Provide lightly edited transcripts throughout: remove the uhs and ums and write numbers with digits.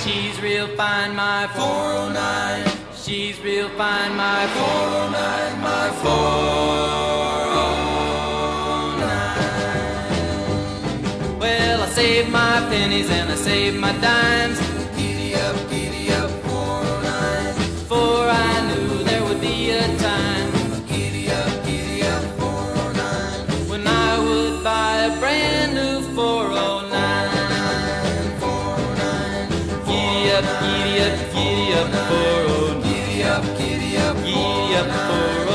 She's real fine, my 409. She's real fine, my 409, my 409. Well, I saved my pennies and I saved my dimes. Giddy up, 409. For I knew there would be a time. Giddy up, 409. When I would buy a brand new 409. Giddy up, 409. Giddy up,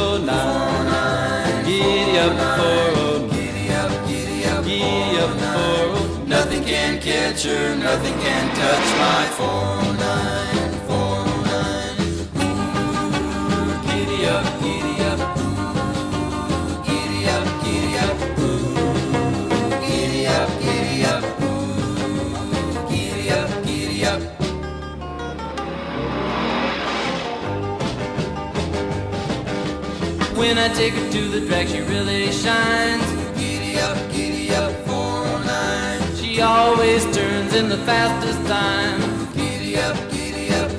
409. Giddy up, 409. Giddy up, 409. Nothing can catch her, nothing can touch my 409, 409. Ooh, giddy up, giddy up. Ooh, giddy up, giddy up. Ooh, giddy up, giddy up. Ooh, giddy up, giddy up. When I take her to the drag, she really shines. Giddy up, 409. She always turns in the fastest time. Giddy up,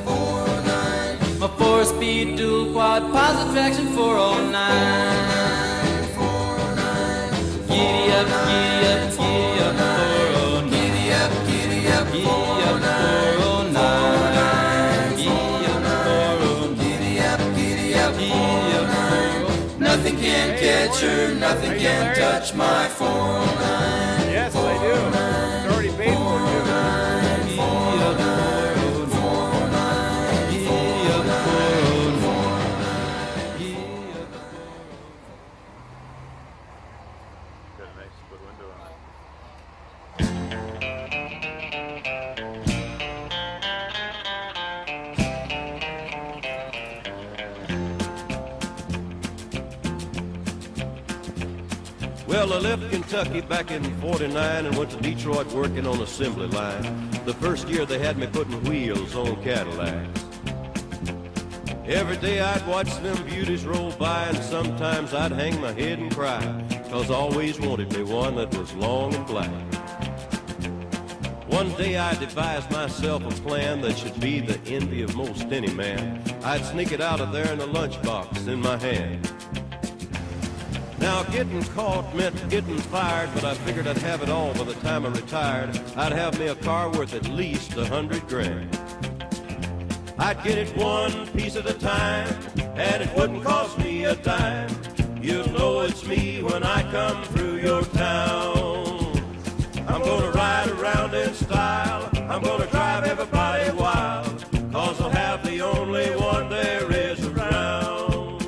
409. My 4-speed dual quad positive traction 409. 409. Giddy up, 409. Giddy up, 409. Giddy up, 409. Nothing can catch her, nothing can touch my 409. Yes, I do. It's already paid for, too. Got a nice split window on it. Well, I left Kentucky back in '49 and went to Detroit working on assembly line. The first year they had me putting wheels on Cadillacs. Every day I'd watch them beauties roll by, and sometimes I'd hang my head and cry, 'cause I always wanted me one that was long and black. One day I devised myself a plan that should be the envy of most any man. I'd sneak it out of there in a lunchbox in my hand. Now, getting caught meant getting fired, but I figured I'd have it all by the time I retired. I'd have me a car worth at least $100 grand. I'd get it one piece at a time, and it wouldn't cost me a dime. You'll know it's me when I come through your town. I'm gonna ride around in style, I'm gonna drive everybody wild, 'cause I'll have the only one there is around.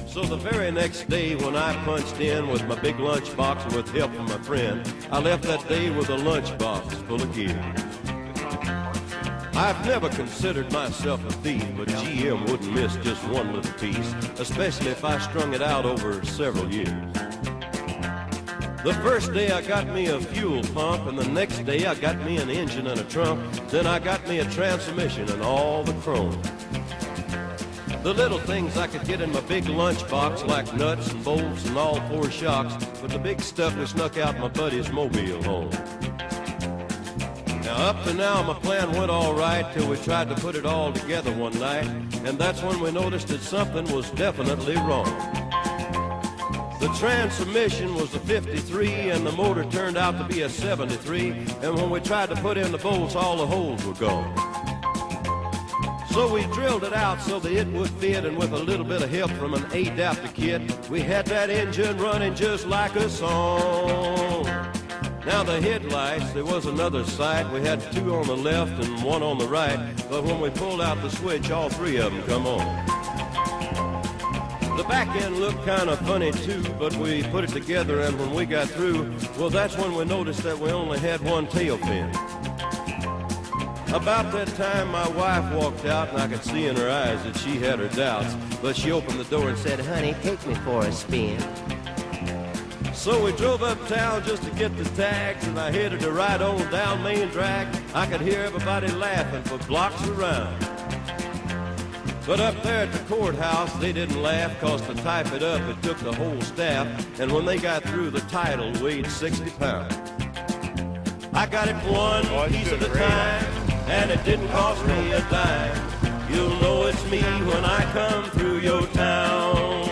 So the very next day when I punched in with my big lunchbox and with help from my friend, I left that day with a lunchbox full of gear. I've never considered myself a thief, but GM wouldn't miss just one little piece, especially if I strung it out over several years. The first day I got me a fuel pump, and the next day I got me an engine and a trunk. Then I got me a transmission and all the chrome. The little things I could get in my big lunchbox, like nuts and bolts and all four shocks, but the big stuff we snuck out my buddy's mobile home. Now up to now my plan went all right till we tried to put it all together one night, and that's when we noticed that something was definitely wrong. The transmission was a 53 and the motor turned out to be a 73, and when we tried to put in the bolts, all the holes were gone. So we drilled it out so that it would fit, and with a little bit of help from an adapter kit, we had that engine running just like a song. Now the headlights, there was another sight. We had two on the left and one on the right, but when we pulled out the switch, all three of them come on. The back end looked kind of funny too, but we put it together, and when we got through, well, that's when we noticed that we only had one tail fin. About that time, my wife walked out, and I could see in her eyes that she had her doubts, but she opened the door and said, "Honey, take me for a spin." So we drove uptown just to get the tags, and I headed to ride on down Main Drag. I could hear everybody laughing for blocks around. But up there at the courthouse, they didn't laugh, 'cause to type it up, it took the whole staff, and when they got through, the title weighed 60 pounds. I got it one piece at a time, and it didn't cost me a dime. You'll know it's me when I come through your town.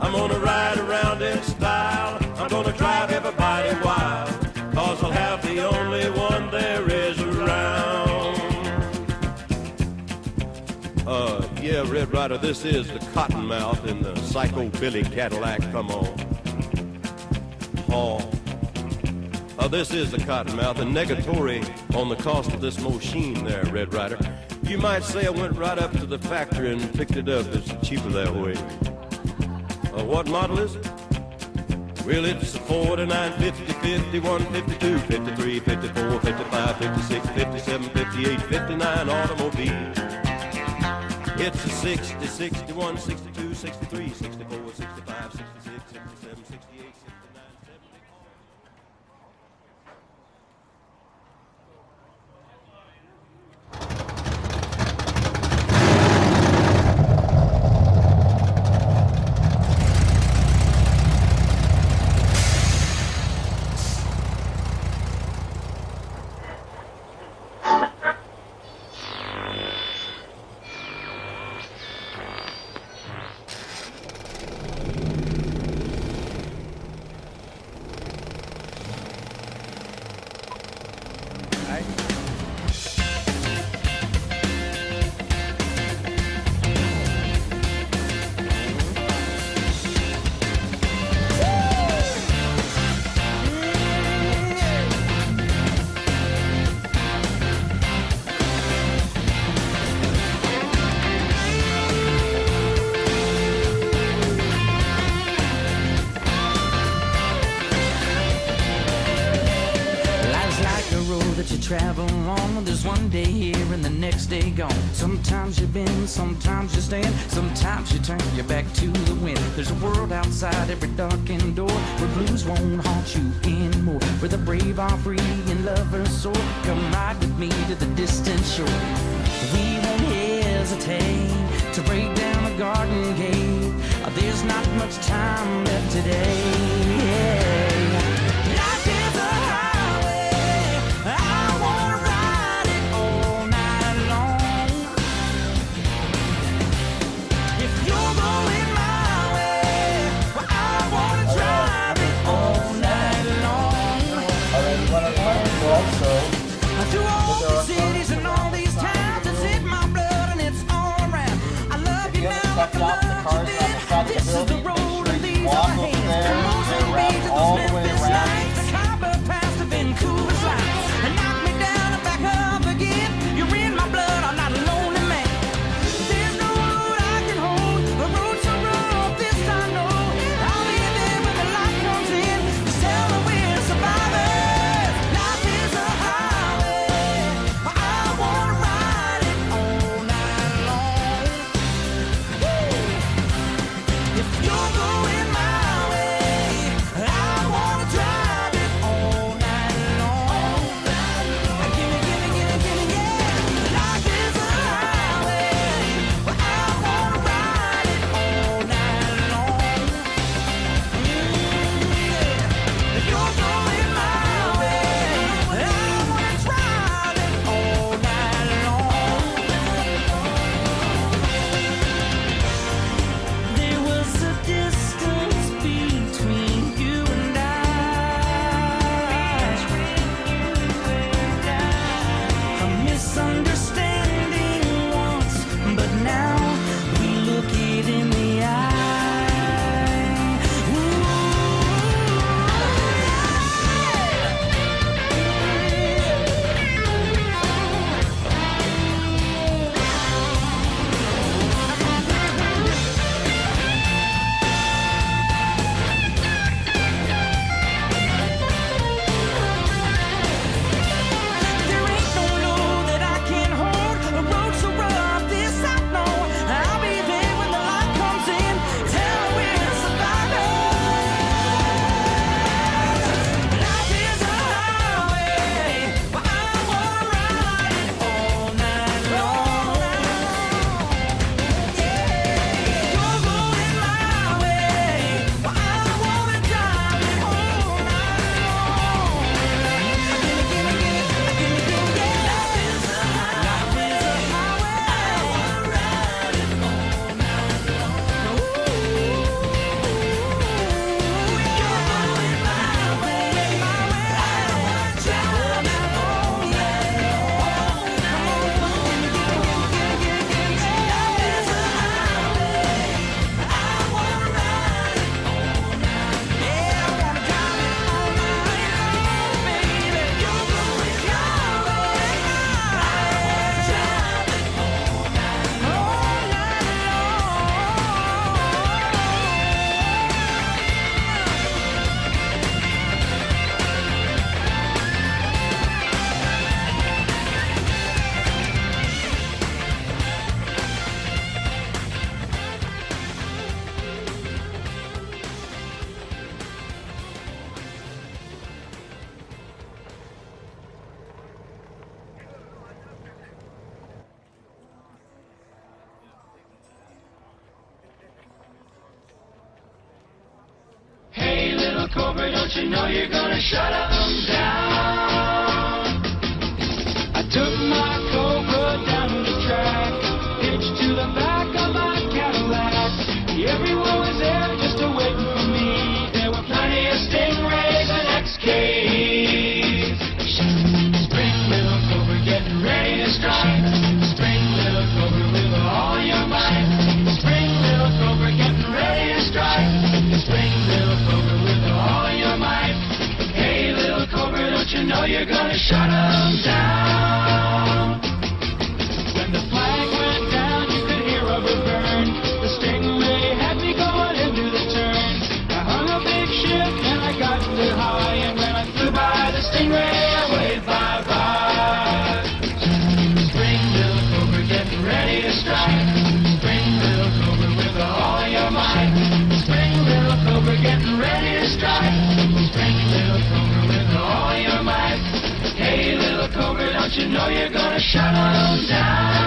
I'm gonna ride around in style, I'm gonna drive everybody wild, 'cause I'll have the only one there is around. Yeah, Red Ryder, this is the Cottonmouth in the Psycho Billy Cadillac, come on. This is the Cottonmouth, and negatory on the cost of this machine there, Red Ryder. You might say I went right up to the factory and picked it up. It's cheaper that way. What model is it? Well, it's a 49, 50, 51, 52, 53, 54, 55, 56, 57, 58, 59 automobile. It's a 60, 61, 62, 63, 64, 65, 66, 67, 68, 69, 70. Travel on, there's one day here and the next day gone. Sometimes you bend, sometimes you stand, sometimes you turn your back to the wind. There's a world outside every darkened door, where blues won't haunt you anymore, where the brave are free and lovers soar. Come ride with me to the distant shore. We won't hesitate to break down a garden gate. There's not much time left today. Life is a highway, I wanna ride it all night long. If you're going my way, well, I wanna drive it all night long. Through all the cities and all these towns, it's in my blood and it's all around. I love you now like I love you then. This is the road and these are the hands. From Mozambique to those Memphis nights, the Khyber Pass to Vancouver's lights. And knock me down and back up again. You're in my blood, I'm not a lonely man. There's no road I can hold, a road so rough, this I know. I'll be there when the light comes in, to tell her we're survivors. Life is a highway, I wanna ride it all night long. Woo! little cobra, don't you know you're gonna shut 'em down? I took my cobra down the track, hitched to the back of my Cadillac. Everyone was there just waiting for me. There were plenty of stingrays and XKs. Spring, little cobra, getting ready to strike. Spring, little cobra, with all your might. Spring, little cobra, getting ready to strike. Spring, little cobra, with all your might. Hey, little cobra, don't you know you're gonna shut 'em down? When the flag went down, you could hear rubber burn. The stingray had me going into the turn. I hung a big ship and I got too high, and when I flew by the stingray, I waved bye-bye. Spring, little cobra, getting ready to strike. Spring, little cobra, with all your might. Spring, little cobra, getting ready to strike. Spring, little cobra, with all your might. Hey, little cobra, don't you know you're gonna shut 'em down?